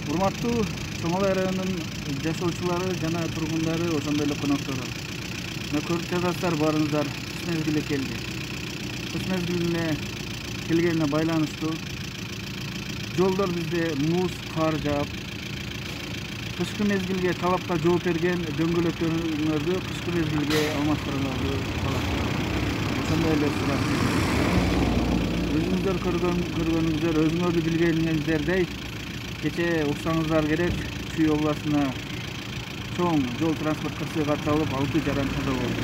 Урматтуу Чоңалай районунун жашоочулары жана тургундары, ошондой эле коноктору. Мына көрүп жатасыздар, баарыңыздар кыш мезгили келди. Кыш мезгилине келгенине байланыштуу жолдор бизде муз, кар жаап, кышкы мезгилге талапка жооп берген дөңгөлөктөрүңөрдү кышкы мезгилге алмаштырууңарды талап кылам. Ошондой эле сурап. Өзүңүздөр көргөнүңүздөр, өзүңөрдү билгениңиздердей, кече уксаңыздар керек, Чүй областына чоң жол транспорт кырсыгы катталып, 6 жаран каза болду.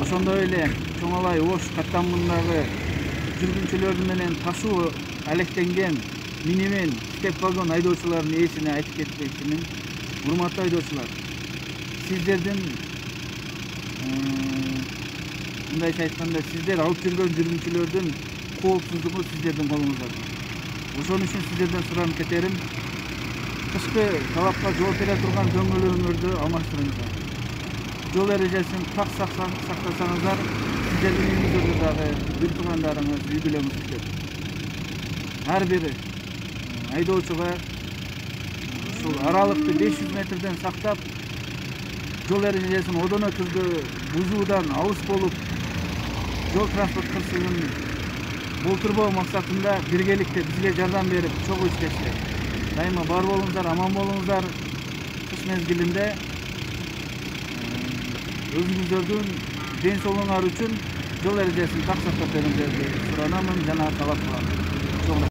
Ошондой эле Чоңалай Ош каттамындагы жүргүнчүлөрү менен ташуу алектенген минивэн, степ вагон айдоочулардын ээсине айтып кетмекчимин. Урматтуу айдоочулар, сиздердин мындайча айтканда, сиздер алып жүргөн жүргүнчүлөрдүн коопсуздугу сиздердин колуңуздарда. Ошон үчүн сиздерден суранып кетерим, кышкы талапка жооп бере турган дөңгөлөгүңөрдү алмаштырыңыздар. Жол эрежесин так сактасаңыздар, сиздердин үйүңүздөрдө дагы бир туугандарыңыз, үй бүлөңүз күтөт. Ар бир айдоочуга ушул аралыкты 500 метрден сактап, жол эрежесин одон өтүүгө бузуудан алыс болуп, жол транспорт кырсыгын болтурбоо максатында биргеликте бизге жардам берип, чогуу иштешти. Дайыма бар болуңуздар, аман болуңуздар. Кыш мезгилинде өзүңүздөрдүн ден соолугуңар үчүн жол эрежесин так сактап бериңиздерди суранамын жана талап кылам.